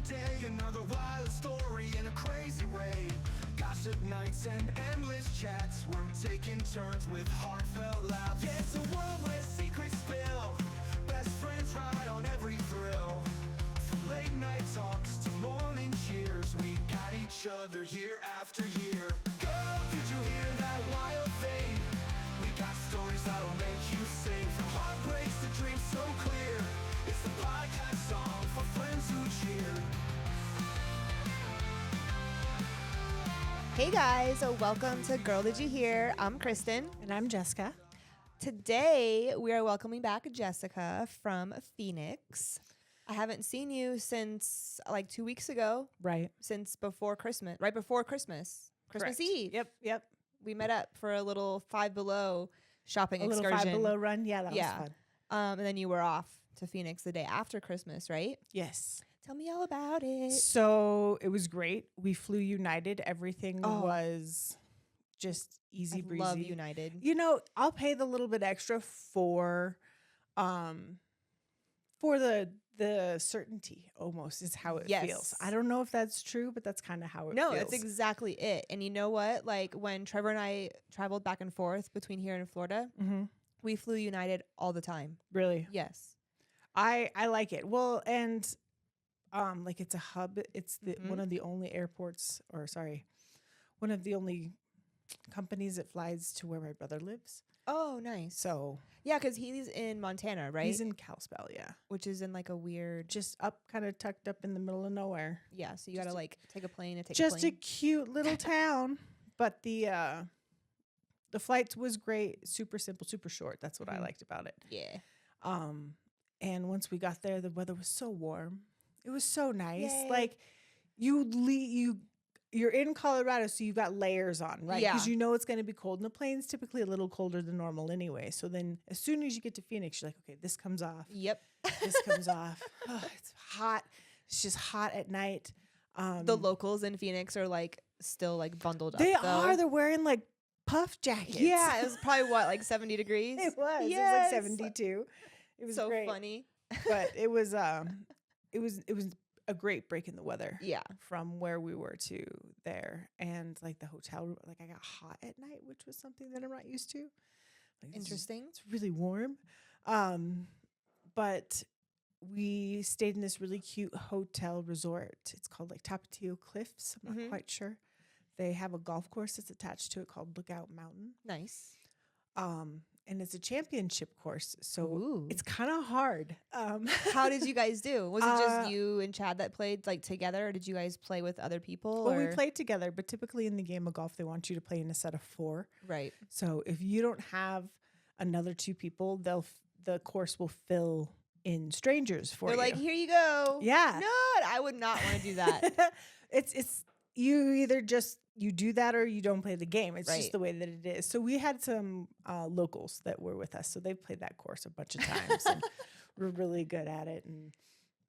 day, another wild story in a crazy raid. Gossip nights and endless chats. We're taking turns with heartfelt laughs. Yeah, it's a world where secrets spill. Best friends ride on every thrill. From late night talks to morning cheers, we got each other year after year. Girl, did you hear that wild thing? We got stories that'll make you sing. From heartbreaks to dreams so clear. It's the podcast song for friends who cheer. Hey guys, welcome to Girl Did You Hear? I'm Kristen. And I'm Jessica. Today we are welcoming back Jessica from Phoenix. I haven't seen you since like 2 weeks ago. Right. Since before Christmas. Right before Christmas. Christmas Correct. Eve. Yep. We met up for a little Five Below shopping A excursion. little Five Below run. Yeah, that was fun. And then you were off to Phoenix the day after Christmas, right? Yes. Tell me all about it. So it was great. We flew United. Everything was just easy breezy. Love United. You know, I'll pay the little bit extra for the certainty almost is how it feels. I don't know if that's true, but that's kind of how it feels. No, that's exactly it. And you know what? Like when Trevor and I traveled back and forth between here and Florida, we flew United all the time. Really? Yes. I like it. Well, and like it's a hub. It's one of the only airports, one of the only companies that flies to where my brother lives. Oh, nice. So yeah, because he's in Montana, right? he's in Kalispell, yeah. Which is in like a weird, Just up, kind of tucked up in the middle of nowhere. yeah. So you gotta like take a plane and take Just a plane. a cute little town, but the flight was great. Super simple, super short. That's what I liked about it. Yeah. And once we got there, the weather was so warm. It was so nice. Yay. Like you're in Colorado, so you've got layers on, right? Yeah. Because you know it's going to be cold. And the plane's typically a little colder than normal anyway. So then as soon as you get to Phoenix, you're like, okay, this comes off. Yep. This comes off. Oh, it's hot. It's just hot at night. The locals in Phoenix are like still like bundled They up. are. They're wearing like puff jackets. Yeah, it was probably what, like 70 degrees? It was. Yes. It was like 72. It was so great. funny. But it was a great break in the weather. Yeah. From where we were to there, and like the hotel room, like I got hot at night, which was something that I'm not used to. Like, Interesting. It's really warm. But we stayed in this really cute hotel resort. It's called like Tapatio Cliffs. I'm not quite sure. They have a golf course that's attached to it called Lookout Mountain. Nice. And it's a championship course, so Ooh. it's kind of hard. How did you guys do? Was it just you and Chad that played like together, or did you guys play with other people? Well, we played together, but typically in the game of golf, they want you to play in a set of 4. Right. So if you don't have another 2 people, the course will fill in strangers for They're you. like, here you go. Yeah. No, I would not want to do that. It's you either just you do that or you don't play the game. It's Right. just the way that it is. So we had some locals that were with us, so they played that course a bunch of times and were really good at it. And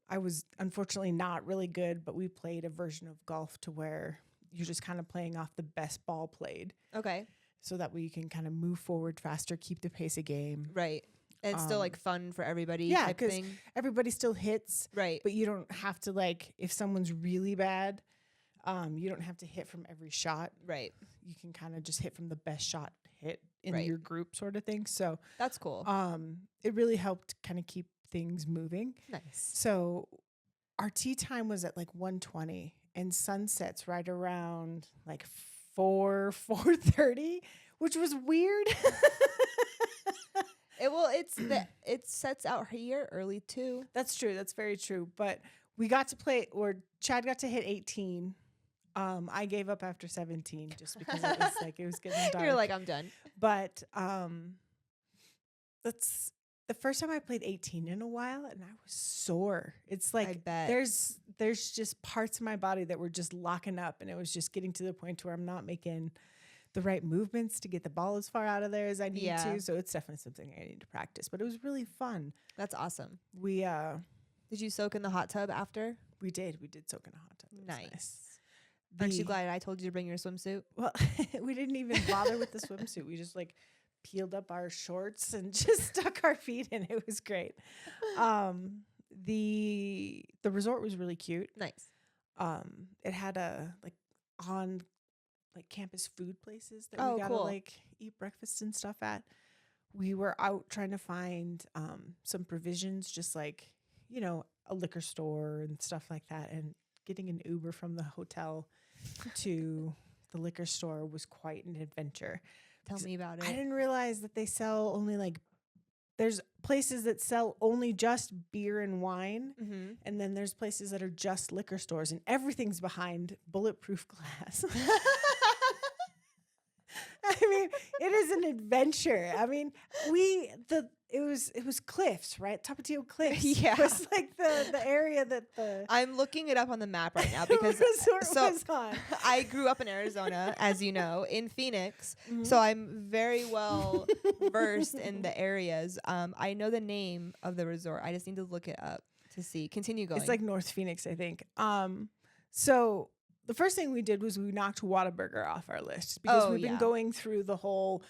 I was unfortunately not really good, but we played a version of golf to where you're just kind of playing off the best ball played. Okay. So that way you can kind of move forward faster, keep the pace of game. Right. And it's still like fun for everybody. Yeah, type because thing. everybody still hits. Right. But you don't have to, like, if someone's really bad, you don't have to hit from every shot. Right. You can kind of just hit from the best shot hit in Right. your group sort of thing. So That's cool. it really helped kind of keep things moving. Nice. So our tea time was at like 1:20 and sunsets right around like 4:30, which was weird. It sets out here early too. That's true. That's very true. But we got to play, or Chad got to hit 18. I gave up after 17 just because it was like it was getting dark. You're like, I'm done. But that's the first time I played 18 in a while, and I was sore. It's like I bet. there's just parts of my body that were just locking up, and it was just getting to the point where I'm not making the right movements to get the ball as far out of there as I need Yeah. to. So it's definitely something I need to practice. But it was really fun. That's awesome. We Did you soak in the hot tub after? we did soak in a hot tub. It was Nice. Aren't you glad I told you to bring your swimsuit? Well, we didn't even bother with the swimsuit. We just like peeled up our shorts and just stuck our feet in. It was great. The resort was really cute. Nice. It had a on campus food places that Oh, we gotta cool. eat breakfast and stuff at. We were out trying to find some provisions, just a liquor store and stuff like that. And getting an Uber from the hotel to the liquor store was quite an adventure. Tell me about it. I didn't realize that they sell only there's places that sell only just beer and wine. Mm-hmm. And then there's places that are just liquor stores, and everything's behind bulletproof glass. I mean, it is an adventure. I mean, it was cliffs, right? Tapatio Cliffs. Yeah. It was the area that the I'm looking it up on the map right now because resort was on. I grew up in Arizona, as you know, in Phoenix. So I'm very well versed in the areas. I know the name of the resort. I just need to look it up to see. Continue going. It's like North Phoenix, I think. So the first thing we did was we knocked Whataburger off our list because we've been going through the whole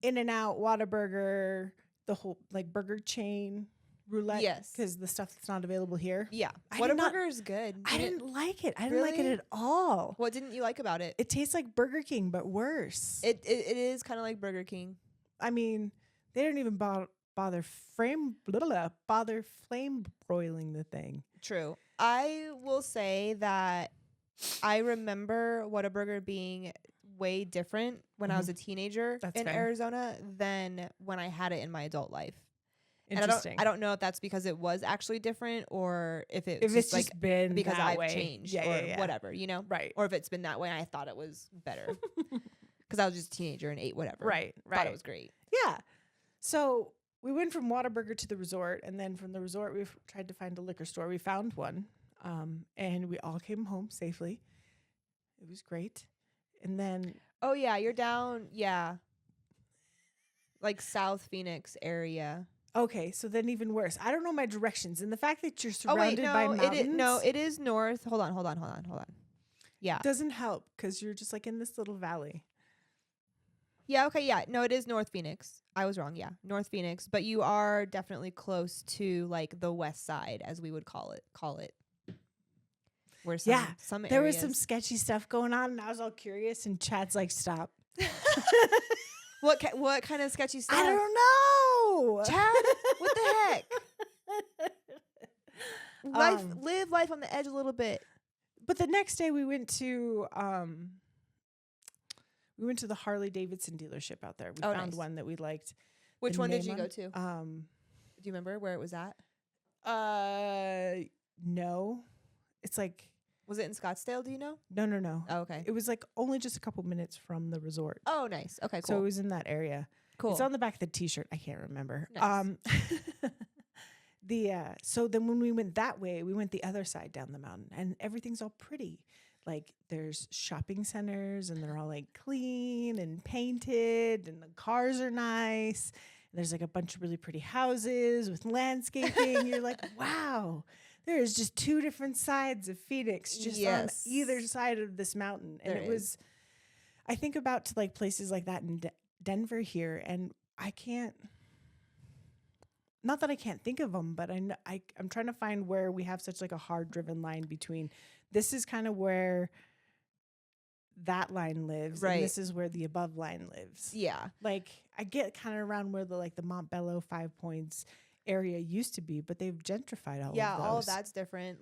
In-N-Out, Whataburger, the whole burger chain roulette. Yes. Because the stuff that's not available here. Yeah. I did not- Whataburger is good. I didn't like it. I didn't like it Really? at all. What didn't you like about it? It tastes like Burger King, but worse. It is kind of like Burger King. I mean, they didn't even bother flame broiling the thing. True. I will say that I remember Whataburger being way different when I was a teenager That's in fair. Arizona than when I had it in my adult life. Interesting. And I don't know if that's because it was actually different or if if it's like just been because that I've way. changed Yeah, or yeah, yeah. whatever, you know? Right. Or if it's been that way and I thought it was better. Because I was just a teenager and ate whatever. Right. Thought it was great. Yeah. So we went from Whataburger to the resort, and then from the resort, we tried to find a liquor store. We found one, and we all came home safely. It was great. And then, Oh, yeah. You're down. Yeah. Like South Phoenix area. okay, so then even worse. I don't know my directions, and the fact that you're Oh, wait. surrounded No, by mountains it is north. Hold on. Yeah. doesn't help because you're just in this little valley. Yeah, okay, yeah. No, it is North Phoenix. I was wrong, yeah. North Phoenix, but you are definitely close to the west side as we would call it. Where some There was areas- some sketchy stuff going on, and I was all curious, and Chad's like, stop. What kind of sketchy stuff? I don't know. Chad, what the heck? Live life on the edge a little bit. But the next day we went to the Harley Davidson dealership out there. We found nice. one that we liked. Which the one did name you go on- to? Do you remember where it was at? No. It's Was it in Scottsdale, do you know? no. Oh, okay. It was only just a couple minutes from the resort. Oh, nice. Okay, So it cool. was in that area. Cool. It's on the back of the t-shirt. I can't remember. Nice. So then when we went that way, we went the other side down the mountain, and everything's all pretty. There's shopping centers, and they're all clean and painted, and the cars are nice. And there's a bunch of really pretty houses with landscaping. You're like, wow, there is just two different sides of Phoenix, just Yes. on either side of this mountain. And There it was, I think about to places like that in Denver here, and I can't. Not that I can't think of them, but I'm trying to find where we have such a hard driven line between this is kind of where that line lives, Right. and this is where the above line lives. Yeah. I get kind of around where the Montbello 5 Points area used to be, but they've gentrified all of those. Yeah, all of that's different.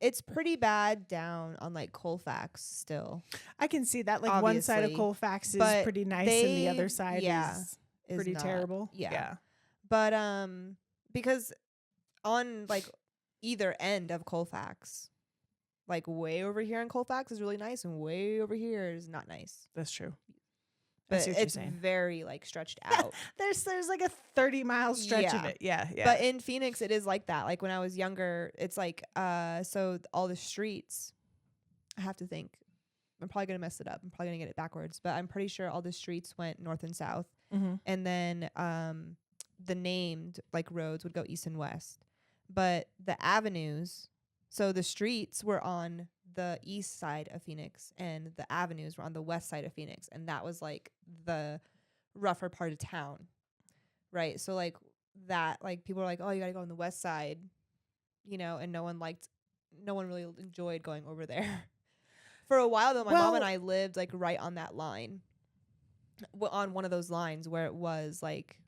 It's pretty bad down on Colfax still. I can see that. One side of Obviously, Colfax is but pretty nice, and the other side is pretty not. terrible. Yeah. But because on either end of Colfax, way over here in Colfax is really nice, and way over here is not nice. That's true. I But see what you're it's saying. very stretched out. There's a 30-mile stretch of Yeah. it. Yeah. But in Phoenix, it is like that. When I was younger, it's so all the streets. I have to think. I'm probably gonna mess it up. I'm probably gonna get it backwards, but I'm pretty sure all the streets went north and south, and then the named roads would go east and west, but the avenues. So the streets were on the east side of Phoenix, and the avenues were on the west side of Phoenix, and that was the rougher part of town, right? So that. Like people are like, oh, you gotta go on the west side, you know, and no one really enjoyed going over there. For a while though, my mom and I lived like right on that line, on one of those lines where it was like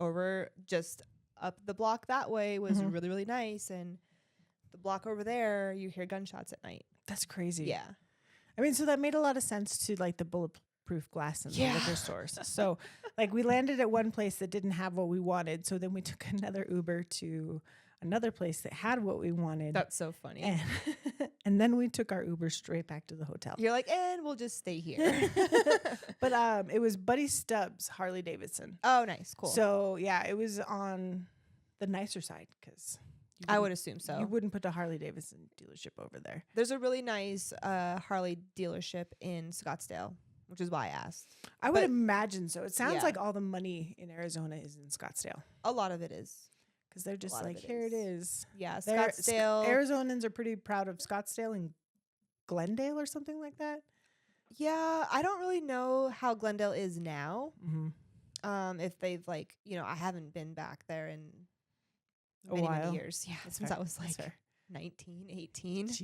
over just up the block that way was really, really nice, and the block over there you hear gunshots at night. That's crazy. Yeah. I mean, so that made a lot of sense to like the bulletproof glass in the liquor stores. So like we landed at one place that didn't have what we wanted. So then we took another Uber to another place that had what we wanted. That's so funny. And then we took our Uber straight back to the hotel. You're like, and we'll just stay here. But it was Buddy Stubbs Harley Davidson. Oh, nice. Cool. So yeah, it was on the nicer side because I would assume so. You wouldn't put a Harley Davidson dealership over there. There's a really nice Harley dealership in Scottsdale, which is why I asked. I would imagine so. It sounds Yeah. like all the money in Arizona is in Scottsdale. A lot of it is. Because they're just lot of like, it here it is. is. Yeah, They're- Scottsdale. Arizonans are pretty proud of Scottsdale and Glendale or something like that. Yeah, I don't really know how Glendale is now. Mm-hmm. If they've like, you know, I haven't been back there in A many while. years. Yeah, That's since fair. I was That's like fair. 19, 18. Jeez.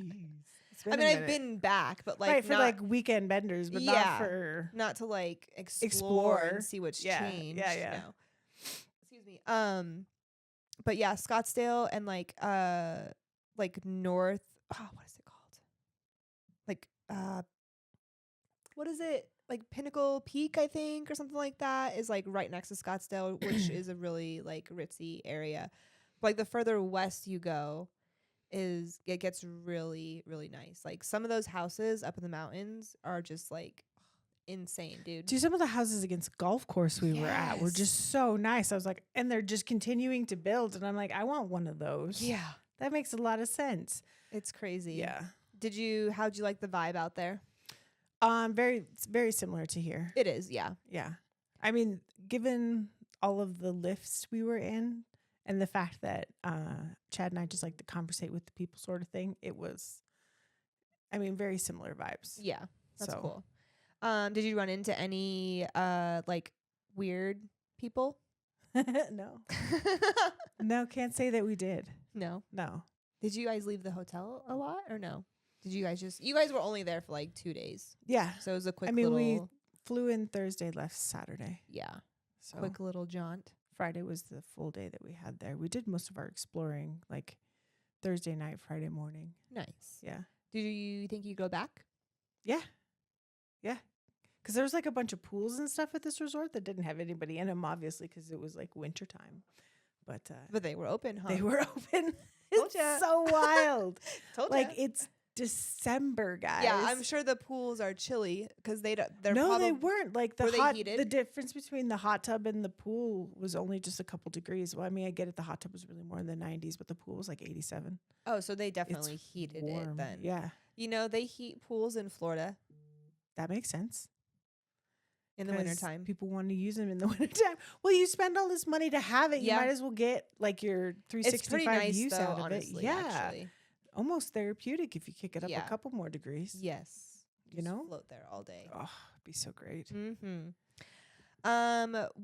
I mean, I've been back, but like right, for not, like weekend benders, but Yeah. not for. not to like explore, Explore. and see what's Yeah, changed. yeah, yeah. No. Excuse me. But yeah, Scottsdale and like north. Oh, what is it called? Like what is it? Like Pinnacle Peak, I think, or something like that, is like right next to Scottsdale, which is a really like ritzy area. But, like the further west you go, it gets really, really nice. Like some of those houses up in the mountains are just like insane, dude. Dude, some of the houses against golf course we were at were Yes. just so nice. I was like, and they're just continuing to build, and I'm like, I want one of those. Yeah, That makes a lot of sense. it's crazy. Yeah. How'd you like the vibe out there? It's very similar to here. It is, yeah. Yeah. I mean, given all of the lifts we were in and the fact that Chad and I just like to conversate with the people sort of thing, it was, I mean, very similar vibes. Yeah, that's So- cool. Did you run into any like weird people? No. No, can't say that we did. No. No. Did you guys leave the hotel a lot or no? Did you guys were only there for like 2 days, Yeah. so it was a quick. I mean, little, we flew in Thursday, left Saturday. yeah, So quick little jaunt. Friday was the full day that we had there. We did most of our exploring like Thursday night, Friday morning. Nice. Yeah. Do you think you go back? Yeah. Yeah. Because there was like a bunch of pools and stuff at this resort that didn't have anybody in them, obviously, because it was like wintertime. But But they were open, huh? they were open. Told It's ya. so wild. Told Like ya. it's December, guys. Yeah, I'm sure the pools are chilly because they're No, they weren't. Like Were they the heated? difference between the hot tub and the pool was only just a couple degrees. Well, I mean, I get it. The hot tub was really more in the 90s, but the pool was like 87. Oh, so they definitely heated it Warm. then. Yeah, You know, they heat pools in Florida that makes sense. in the 'Cause wintertime. people want to use them in the wintertime. Well, you spend all this money to have it. You Yeah. might as well get like your It's pretty 365 nice use though, out of honestly. it. Yeah, Actually. almost therapeutic if you kick it up Yeah. a couple more degrees. Yes. You Just know? float there all day. Oh, it'd be so great. Mm-hmm.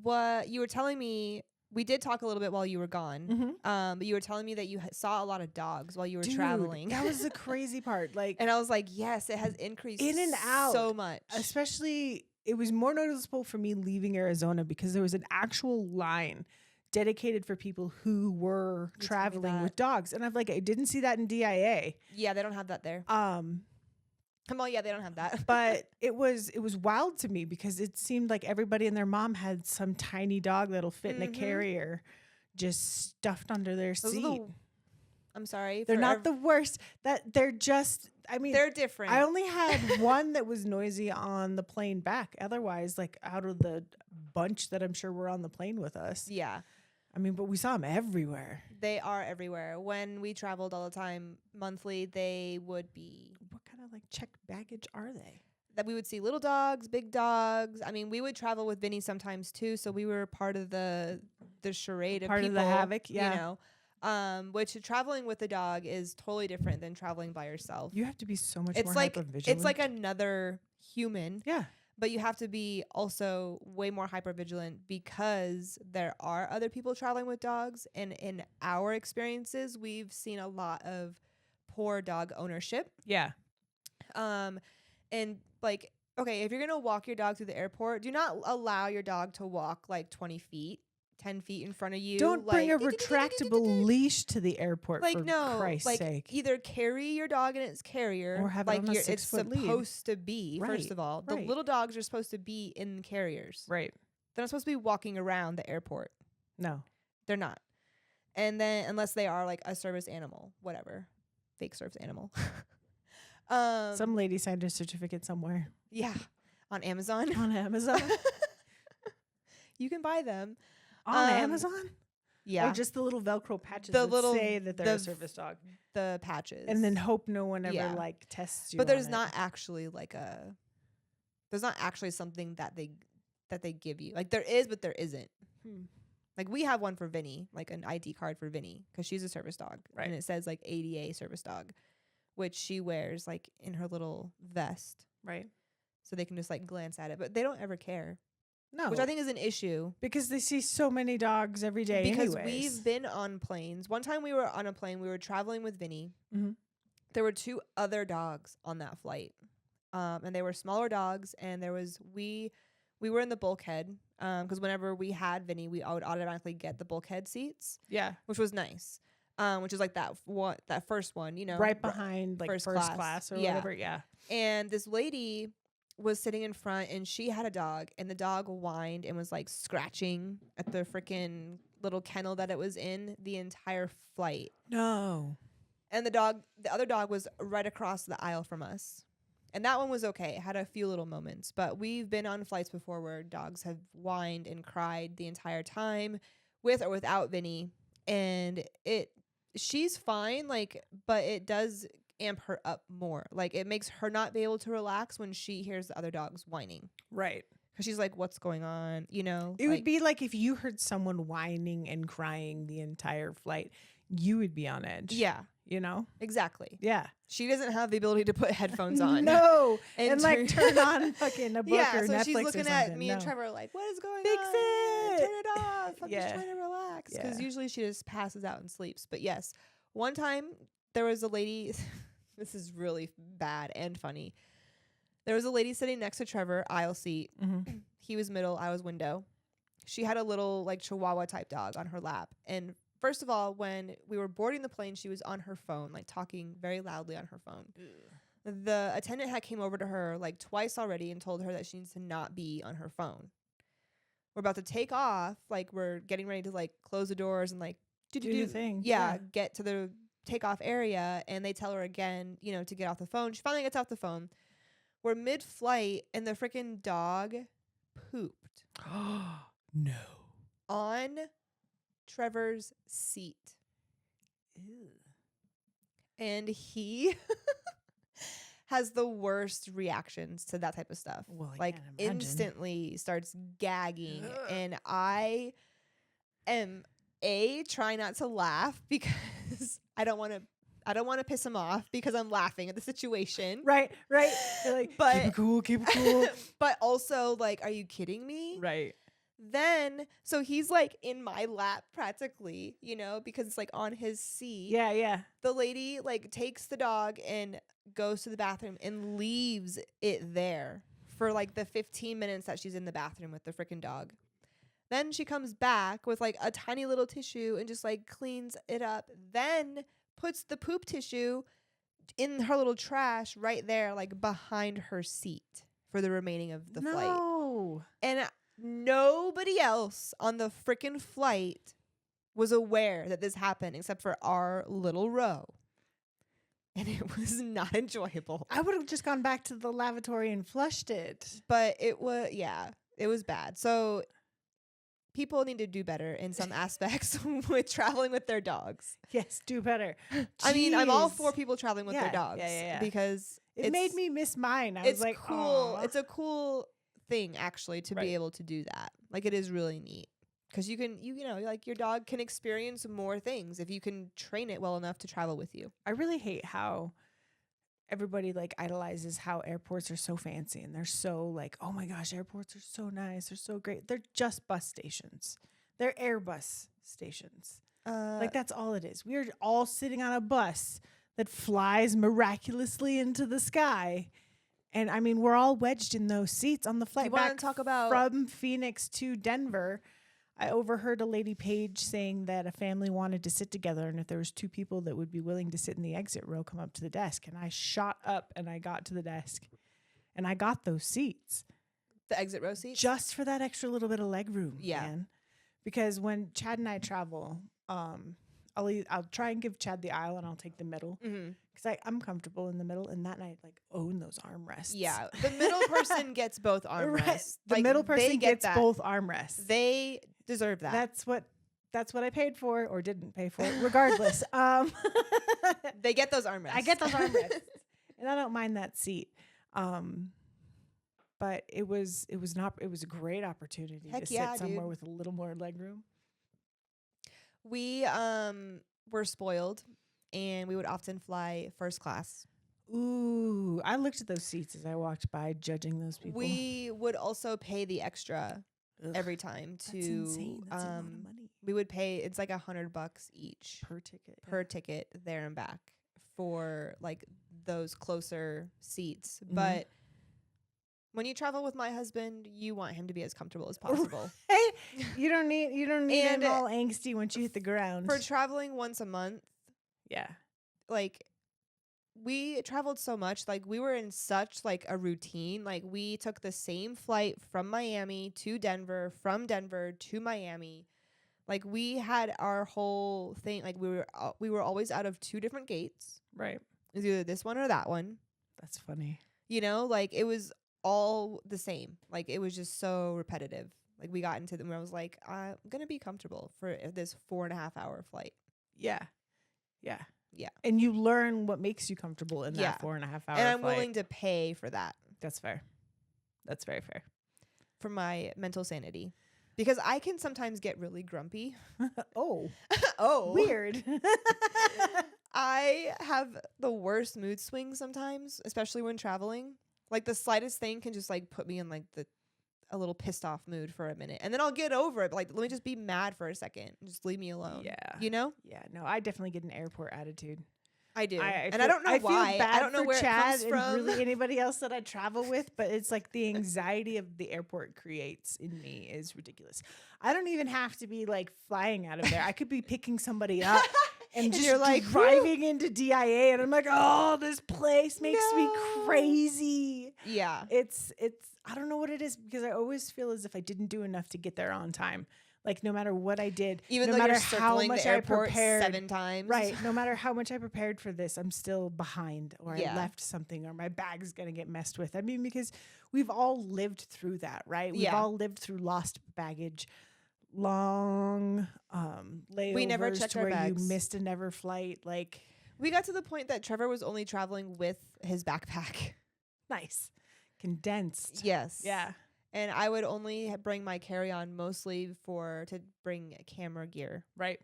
What you were telling me, we did talk a little bit while you were gone. Mm-hmm. But you were telling me that you saw a lot of dogs while you were Dude, traveling. that was the crazy part. Like, and I was like, yes, it has increased In and out. so much. especially it was more noticeable for me leaving Arizona because there was an actual line dedicated for people who were You told me traveling with that. dogs, and I didn't see that in DIA. Yeah, they don't have that there. Come on, yeah, they don't have that. But it was wild to me because it seemed like everybody and their mom had some tiny dog that'll fit in a Mhm. carrier just stuffed under their Those are seat. the- I'm sorry. They're for not the worst. That they're just. I mean, They're different. I only had one that was noisy on the plane back. Otherwise, like out of the bunch that I'm sure were on the plane with us. Yeah, I mean, but we saw them everywhere. they are everywhere. When we traveled all the time monthly, they would be What kind of like checked baggage are they? that we would see little dogs, big dogs. I mean, we would travel with Vinny sometimes too, so we were part of the charade of Part of people, the havoc, yeah. You know, which traveling with a dog is totally different than traveling by yourself. You have to be so much It's more like hypervigilant. it's like another human, yeah. But you have to be also way more hyper vigilant because there are other people traveling with dogs. And in our experiences, we've seen a lot of poor dog ownership. Yeah. And like, okay, if you're going to walk your dog through the airport, do not allow your dog to walk like 20 feet, 10 feet in front of you. Don't bring like, a retractable leash to the airport, like, for no, Christ's like sake. either carry your dog in its carrier, Or have it like on a it's 6-foot lead. supposed to be. Right, First of all, the right. little dogs are supposed to be in carriers. Right. They're not supposed to be walking around the airport. No. They're not. And then unless they are like a service animal, whatever, fake service animal. Some lady signed a certificate somewhere. Yeah, on Amazon. On Amazon? You can buy them. On Amazon? Yeah, Or just the little Velcro patches The that little- say that they're the a service dog. the patches. And then hope no one ever Yeah. like tests you. but there's on it. not actually like there's not actually something that they give you. Like there is, but there isn't. Like we have one for Vinny, like an ID card for Vinny, because she's a service dog, Right. and it says like ADA service dog, which she wears like in her little vest, Right. so they can just like glance at it, but they don't ever care, No. which I think is an issue. because they see so many dogs every day. Because anyways. we've been on planes. One time we were on a plane, we were traveling with Vinny. Mhm. There were 2 other dogs on that flight. And they were smaller dogs, and we were in the bulkhead. Because whenever we had Vinny, I would automatically get the bulkhead seats, Yeah. which was nice. Which is like that first one, you know. Right behind like first first class. class, or Yeah. whatever. Yeah. And this lady was sitting in front, and she had a dog, and the dog whined and was like scratching at the freaking little kennel that it was in the entire flight. No. And the other dog was right across the aisle from us. And that one was okay. It had a few little moments, but we've been on flights before where dogs have whined and cried the entire time with or without Vinny. And she's fine, like, but it does amp her up more. Like it makes her not be able to relax when she hears the other dogs whining. Right. Cause she's like, what's going on? You know, It would be like if you heard someone whining and crying the entire flight, you would be on edge. yeah, You know? exactly. Yeah. She doesn't have the ability to put headphones on. No. And And like turn on fucking a book Yeah, or so Netflix she's looking or something. at me and No. Trevor like, what is going Fix on? it. Turn it off. I'm Yeah. just trying to relax. Because Yeah. usually she just passes out and sleeps. But yes, one time there was a lady, this is really bad and funny. There was a lady sitting next to Trevor, aisle seat. Mhm. He was middle, I was window. She had a little like Chihuahua type dog on her lap. And first of all, when we were boarding the plane, she was on her phone, like talking very loudly on her phone. The attendant had came over to her like twice already and told her that she needs to not be on her phone. We're about to take off, like we're getting ready to like close the doors and like Do the thing. Yeah, get to the takeoff area, and they tell her again, you know, to get off the phone. She finally gets off the phone. We're mid-flight, and the freaking dog pooped No. on Trevor's seat. And he has the worst reactions to that type of stuff. Well, I like can't imagine. instantly starts gagging. Ugh. And I am trying not to laugh because I don't want to piss him off because I'm laughing at the situation. Right. Right. You're like, But- keep it cool. Keep it cool. But also like, are you kidding me? Right. Then, so he's like in my lap practically, you know, because it's like on his seat. Yeah. Yeah. The lady like takes the dog and goes to the bathroom and leaves it there for like the 15 minutes that she's in the bathroom with the freaking dog. Then she comes back with like a tiny little tissue and just like cleans it up. Then puts the poop tissue in her little trash right there, like behind her seat for the remaining of the flight. No. And nobody else on the freaking flight was aware that this happened except for our little row. And it was not enjoyable. I would have just gone back to the lavatory and flushed it. But it was, yeah, it was bad. So people need to do better in some aspects with traveling with their dogs. Yes, do better. I mean, I'm all Jeez. for people traveling with Yeah, their dogs yeah. because It made me miss mine. I it's was like, cool. "Aw." It's a cool thing actually to Right. be able to do that. Like it is really neat because you know, like your dog can experience more things if you can train it well enough to travel with you. I really hate how everybody like idolizes how airports are so fancy and they're so like, oh my gosh, airports are so nice. They're so great. They're just bus stations. They're Airbus stations. Like that's all it is. We're all sitting on a bus that flies miraculously into the sky. And I mean, we're all wedged in those seats on the flight back from Phoenix to Denver. I overheard a lady page saying that a family wanted to sit together, and if there was 2 people that would be willing to sit in the exit row, come up to the desk. And I shot up and I got to the desk, and I got those seats. The exit row seats? Just for that extra little bit of leg room, Yeah. man. Because when Chad and I travel, I'll try and give Chad the aisle, and I'll take the middle. Because I'm comfortable in the middle, and that night, like, own those armrests. Yeah, the middle person gets both armrests. Right. The Like, middle they person get gets that. both armrests. They deserve that. That's what I paid for or didn't pay for. Regardless, They get those armrests. I get those armrests, and I don't mind that seat. But it was a great opportunity Heck to yeah, sit somewhere dude. with a little more leg room. We were spoiled, and we would often fly first class. Ooh, I looked at those seats as I walked by, judging those people. We would also pay the extra Ugh, every time to. that's insane. That's a lot of money We would pay. It's like $100 each per ticket. per ticket there and back for like those closer seats. Mhm. But when you travel with my husband, you want him to be as comfortable as possible. Hey, you don't need And him all angsty once you hit the ground. For traveling once a month, yeah. like we traveled so much, like we were in such like a routine. Like we took the same flight from Miami to Denver, from Denver to Miami. Like we had our whole thing. Like we were always out of 2 different gates. Right. It was either this one or that one. That's funny. You know, like it was all the same. Like it was just so repetitive. Like we got into them where I was like, I'm gonna be comfortable for this 4.5 hour flight. Yeah. Yeah. Yeah. And you learn what makes you comfortable in Yeah. that 4.5 hour And I'm flight. willing to pay for that, That's fair. That's very fair. for my mental sanity, because I can sometimes get really grumpy. Oh, Oh, weird. I have the worst mood swings sometimes, especially when traveling. Like the slightest thing can just like put me in like a little pissed off mood for a minute, and then I'll get over it. But, like, let me just be mad for a second. Just leave me alone. Yeah. You know? Yeah. No, I definitely get an airport attitude. I do. I don't know why. Feel bad I don't know for where Chad it comes and from. really anybody else that I travel with, but it's like the anxiety of the airport creates in me is ridiculous. I don't even have to be like flying out of there. I could be picking somebody up and just you're like, driving into DIA, and I'm like, oh, this place makes me No. crazy. Yeah. It's I don't know what it is, because I always feel as if I didn't do enough to get there on time. Like no matter what I did, Even no though matter you're how circling much the I airport prepared, 7 times. right? No matter how much I prepared for this, I'm still behind, or Yeah. I left something, or my bag's gonna get messed with. I mean, because we've all lived through that, right? We've Yeah. all lived through lost baggage, long layovers We never checked to our where bags. you missed a never flight. Like We got to the point that Trevor was only traveling with his backpack. nice, condensed. Yes. Yeah. And I would only bring my carry-on mostly to bring camera gear Right.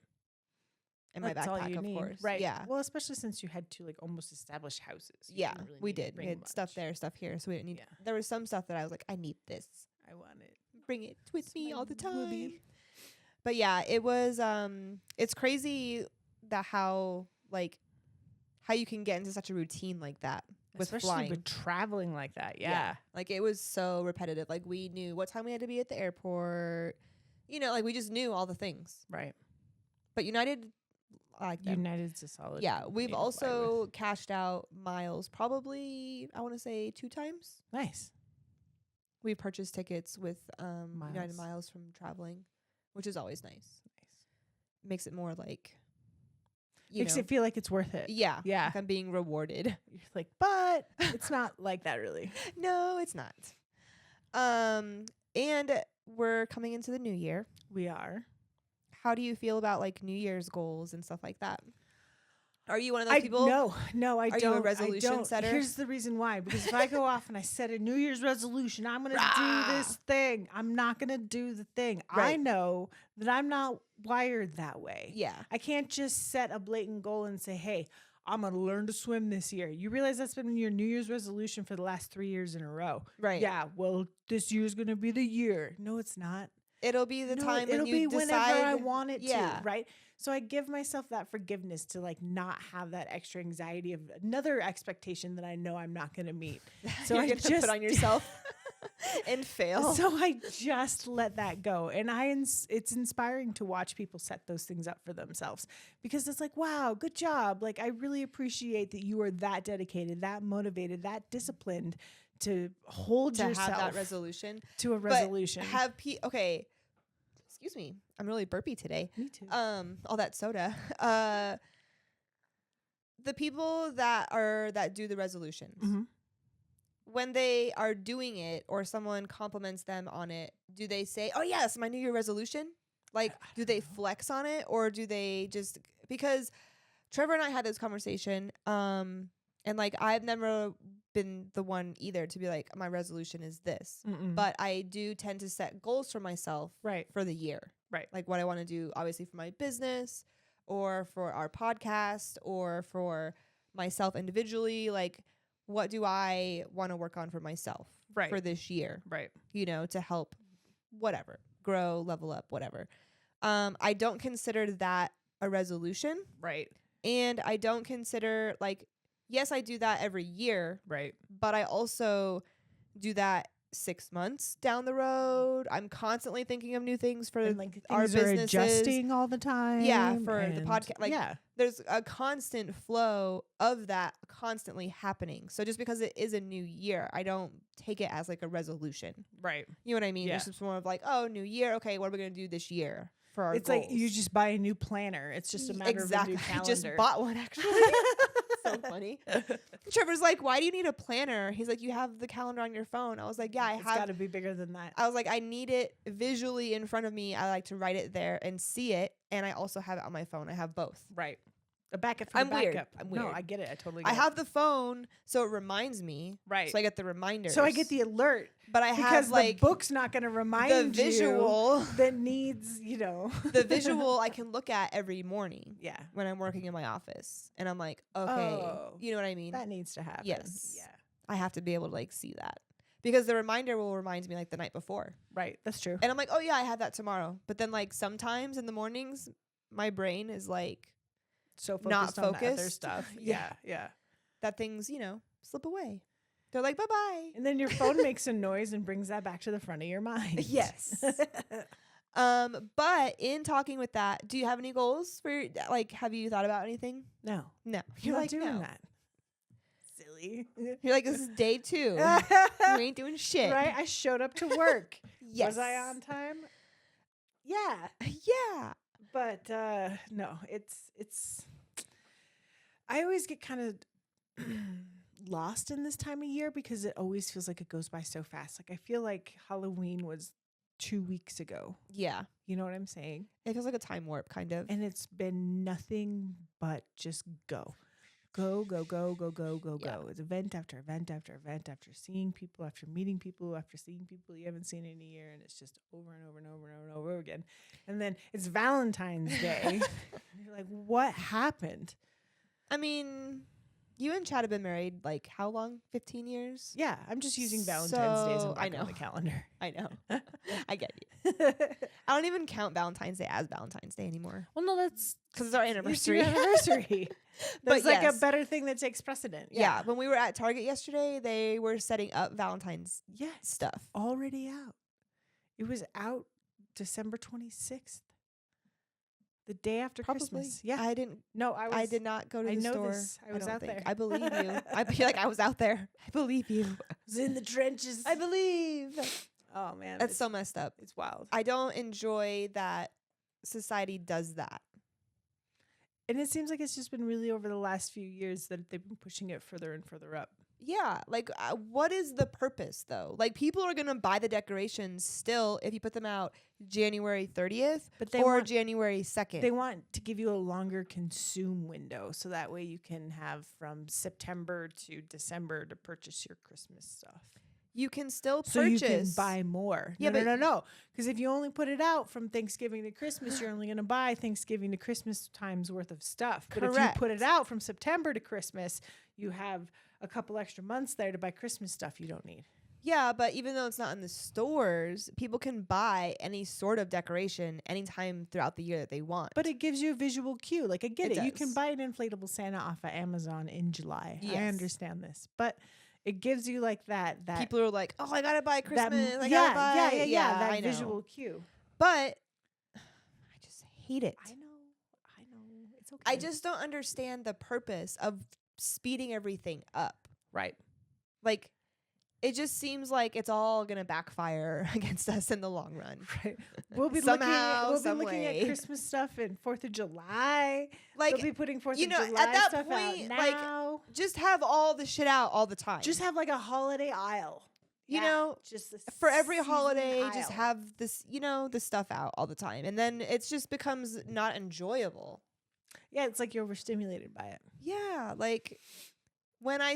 and my That's all backpack, you of need. course. Right. Yeah. Well, especially since you had 2 like almost established houses. You Yeah, didn't really we need to did. We bring had stuff much. there, stuff here. So we didn't need. Yeah. There was some stuff that I was like, I need this. I want it. Bring it with It's me my all the woobie. time. But yeah, it was. It's crazy that how you can get into such a routine like that with Especially flying. with traveling like that. Yeah. Like it was so repetitive. Like we knew what time we had to be at the airport. You know, like we just knew all the things. Right. But United, I like them. United's a solid. Yeah, we've company to fly also with. cashed out miles probably, I want to say 2 times. Nice. We purchased tickets with United Miles. Miles from traveling, which is always nice. Makes it more like, Makes it feel like it's worth it. yeah, Yeah. like I'm being rewarded. You're like, but it's not like that really. No, it's not. And we're coming into the new year. We are. How do you feel about like New Year's goals and stuff like that? Are you one of those people? No, I Are you a don't. resolution I don't. setter? Here's the reason why. Because if I go off and I set a New Year's resolution, I'm going to Rah! do this thing. I'm not going to do the thing. I Right. know that I'm not wired that way. Yeah. I can't just set a blatant goal and say, hey, I'm going to learn to swim this year. You realize that's been your New Year's resolution for the last 3 years in a row. Right. Yeah. Well, this year's going to be the year. No, it's not. It'll be the time when it'll you be decide. whenever I want it Yeah. to, right? So I give myself that forgiveness to like not have that extra anxiety of another expectation that I know I'm not going to meet. So You're I gonna just put on yourself and fail. So I just let that go. And it's inspiring to watch people set those things up for themselves because it's like, wow, good job. Like, I really appreciate that you are that dedicated, that motivated, that disciplined to hold to yourself have that resolution. to a But resolution. okay. Excuse me. I'm really burpy today. Me too. All that soda. The people that do the resolutions. Mm-hmm. When they are doing it or someone compliments them on it, do they say, "Oh yes, my New Year resolution"? Like, do they flex on it or do they just, because Trevor and I had this conversation, and like I've never been the one either to be like, my resolution is this. Mm-mm. But I do tend to set goals for myself Right. for the year. Right. Like what I want to do, obviously for my business or for our podcast or for myself individually. Like, what do I want to work on for myself Right. for this year, Right. you know, to help whatever, grow, level up, whatever. I don't consider that a resolution. Right. And I don't consider, like, yes, I do that every year, Right. but I also do that 6 months down the road. I'm constantly thinking of new things for And like our things are businesses. adjusting all the time. Yeah, for the and podcast. Like, yeah. there's a constant flow of that constantly happening. So just because it is a new year, I don't take it as like a resolution. Right. You know what I mean? Yeah. It's just more of like, oh, new year. Okay, what are we going to do this year for our It's goals? like you just buy a new planner. It's just a matter Exactly. of a new I calendar. just bought one, actually. So funny. Trevor's like, why do you need a planner? He's like, you have the calendar on your phone. I was like, yeah, I It's have. got to be bigger than that. I was like, I need it visually in front of me. I like to write it there and see it. And I also have it on my phone. I have both. Right. A backup for I'm the weird. backup. I'm No, weird. I get it. I totally get I it. have the phone, so it reminds me. Right. So I get the reminders. So I get the alert. But I Because have like the book's not going to remind the visual. you that needs, The visual I can look at every morning Yeah. when I'm working in my office. And I'm like, okay. Oh, You know what I mean? That needs to happen. Yes. Yeah. I have to be able to like see that. Because the reminder will remind me like the night before. Right. That's true. And I'm like, oh yeah, I have that tomorrow. But then like sometimes in the mornings, my brain is like So not focused on the other focused. stuff. Yeah. Yeah. that things, you know, slip away. They're like, bye-bye. And then your phone makes a noise and brings that back to the front of your mind. Yes. But in talking with that, do you have any goals for your, like, have you thought about anything? No. No. You're You're not like, doing no. that. Silly. You're like, this is day 2. You ain't doing shit. Right? I showed up to work. Yes. Was I on time? Yeah. Yeah. But no, it's I always get kind of lost in this time of year because it always feels like it goes by so fast. Like I feel like Halloween was 2 weeks ago. Yeah. You know what I'm saying? It feels like a time warp, kind of. And it's been nothing but just go. Go, go, go, go, go, go, Yeah. go. It's event after event after event after seeing people, after meeting people, after seeing people you haven't seen in a year. And it's just over and over and over and over and over again. And then it's Valentine's Day. And you're like, what happened? I mean, you and Chad have been married like how long? 15 years? Yeah, I'm just using Valentine's Day as a So, I mark on know. the calendar. I know. I get you. I don't even count Valentine's Day as Valentine's Day anymore Well, no, that's because it's our it's your anniversary. anniversary. But That's like yes. a better thing that takes precedent. Yeah. When we were at Target yesterday, they were setting up Valentine's Yes. stuff. Already out. It was out December 26th. The day after Probably. Christmas. Yeah. I didn't. No, I did not go to I the know store. this. I was don't out think. there. I believe you. I feel like I was out there. I believe you. was in the trenches. I believe. Oh man. That's so messed up. it's wild. I don't enjoy that society does that. And it seems like it's just been really over the last few years that they've been pushing it further and further up. Yeah, like what is the purpose though? Like people are gonna buy the decorations still if you put them out January 30th But they or want January 2nd. They want to give you a longer consume window so that way you can have from September to December to purchase your Christmas stuff. You can still So purchase. you can buy more. Yeah, No. Because if you only put it out from Thanksgiving to Christmas, you're only going to buy Thanksgiving to Christmas times worth of stuff. But if you put it out from September to Christmas, you have a couple extra months there to buy Christmas stuff you don't need. Yeah, but even though it's not in the stores, people can buy any sort of decoration anytime throughout the year that they want. But it gives you a visual cue. Like, I get it. You can does. buy an inflatable Santa off of Amazon in July. I Yes. understand this. But it gives you like that people are like, "Oh, I gotta buy Christmas. I yeah, gotta buy." yeah, that I know. visual cue. But I just hate it. I know. It's okay. I just don't understand the purpose of speeding everything up. right. Like, it just seems like it's all gonna backfire against us in the long run. Right. We'll be Somehow, looking way. at Christmas stuff in 4th of July. Like, They'll be putting 4th you of know, July at that stuff point, out like, now. just have all the shit out all the time. Just have like a holiday aisle. You know, just the for every season holiday, just aisle. have this, the stuff out all the time. And then it just becomes not enjoyable. Yeah, it's like you're overstimulated by it. Yeah. Like when I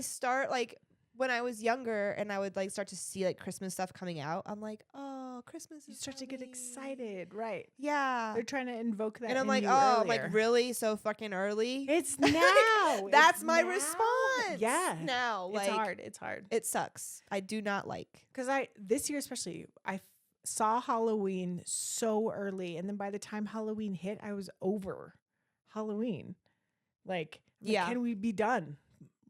was younger and I would like start to see like Christmas stuff coming out, I'm like, oh, Christmas is You start to get coming. excited, right? Yeah. They're trying to invoke that. And I'm in like, you oh, earlier. like really? So fucking early? It's now. That's It's my now. response. Yeah. Now. Like, It's hard. It's hard. It sucks. I do not like. Because this year especially, I saw Halloween so early, and then by the time Halloween hit, I was over Halloween. Like, Yeah. can we be done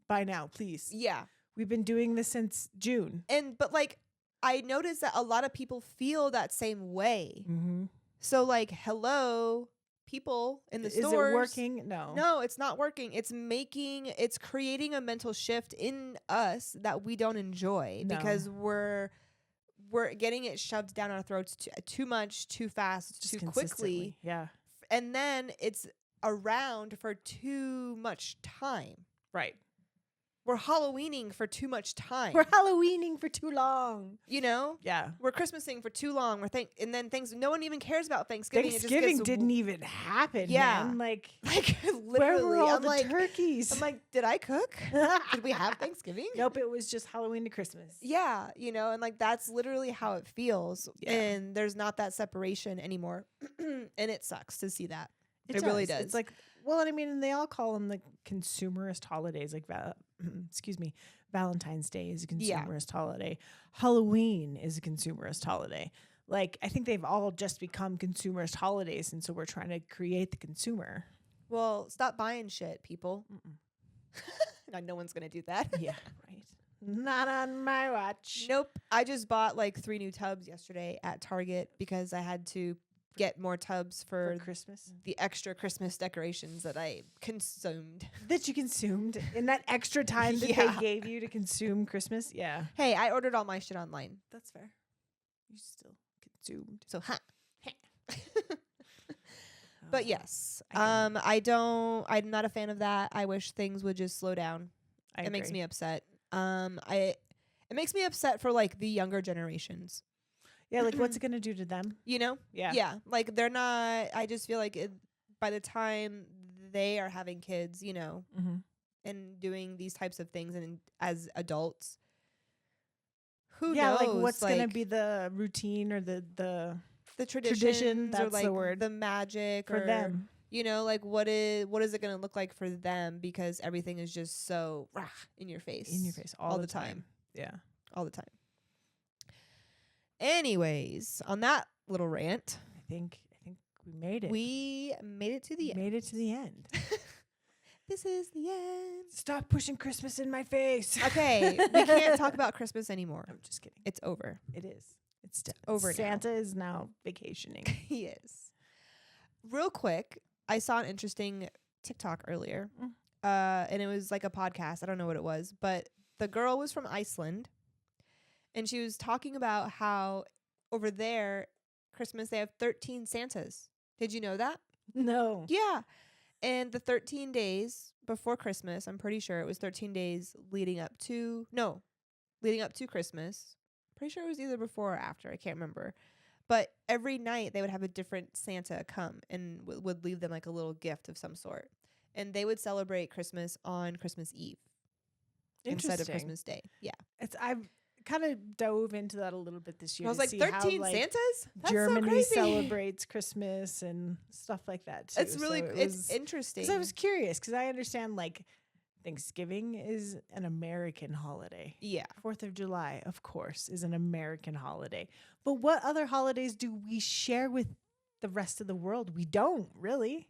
by now, please? Yeah. We've been doing this since June. But like, I noticed that a lot of people feel that same way. Mm-hmm. So like, hello, people in the Is stores. it working? No. No, it's not working. It's creating a mental shift in us that we don't enjoy No. because we're getting it shoved down our throats too much, too fast, Just too consistently. quickly. Yeah. And then it's around for too much time. Right. We're Halloweening for too much time. We're Halloweening for too long. Yeah. We're Christmasing for too long. And then no one even cares about Thanksgiving. Thanksgiving it just didn't even happen. Yeah. Man. Like literally. where were all I'm the like, turkeys? I'm like, did I cook? Did we have Thanksgiving? Nope, it was just Halloween to Christmas. Yeah, and like that's literally how it feels. Yeah. And there's not that separation anymore. And it sucks to see that. It really does. It's like, well, and I mean, and they all call them like consumerist holidays. Like, excuse me, Valentine's Day is a consumerist holiday. Halloween is a consumerist holiday. Like, I think they've all just become consumerist holidays, and so we're trying to create the consumer. Well, stop buying shit, people. Now, no one's gonna do that. Yeah, right. Not on my watch. Nope. I just bought like 3 new tubs yesterday at Target because I had to get more tubs for Christmas. the extra Christmas decorations that I consumed. That you consumed in that extra time that Yeah. they gave you to consume Christmas. Yeah, Hey, I ordered all my shit online. that's fair. You still consumed. So, But yes, I I'm not a fan of that. I wish things would just slow down. It makes me upset. It makes me upset for like the younger generations. Yeah, like what's it gonna do to them? Yeah. Yeah. Like they're not. I just feel like by the time they are having kids, Mm-hmm. and doing these types of things, and as adults, who Yeah, knows? like what's gonna be the routine or the tradition? Or that's like the word. the magic for or, them? Like what is it going to look like for them because everything is just so in your face. In your face all the time. Yeah. All the time. Anyways, on that little rant, I think we made it. we made it to the end. made it to the end. This is the end. Stop pushing Christmas in my face. Okay, we can't talk about Christmas anymore. I'm just kidding. It's over. It is. It's over now. Santa is now vacationing. He is. Real quick, I saw an interesting TikTok earlier. And it was like a podcast. I don't know what it was, but the girl was from Iceland. And she was talking about how over there, Christmas, they have 13 Santas. Did you know that? No. Yeah. And the 13 days before Christmas, I'm pretty sure it was 13 days leading up to Christmas. Pretty sure it was either before or after. I can't remember. But every night they would have a different Santa come and would leave them like a little gift of some sort. And they would celebrate Christmas on Christmas Eve instead of Christmas Day. Yeah. kind of dove into that a little bit this year. I was to like, see how, 13 like, Santas? That's Germany so crazy. celebrates Christmas and stuff like that too. It's really, it's interesting. Because I was curious, because I understand like Thanksgiving is an American holiday. Yeah. 4th of July, of course, is an American holiday. But what other holidays do we share with the rest of the world? We don't really.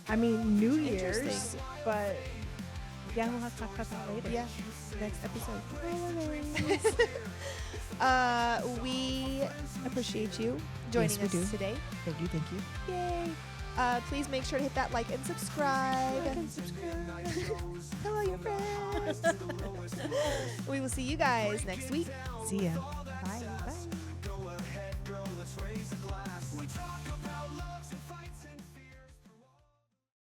I mean, New Year's, Interesting. but yeah, we'll have to talk about that later. Yeah. Next episode. We appreciate you joining Yes, we us do. today. Thank you. Yay. Please make sure to hit that like and subscribe. Tell all your friends. We will see you guys next week. See ya.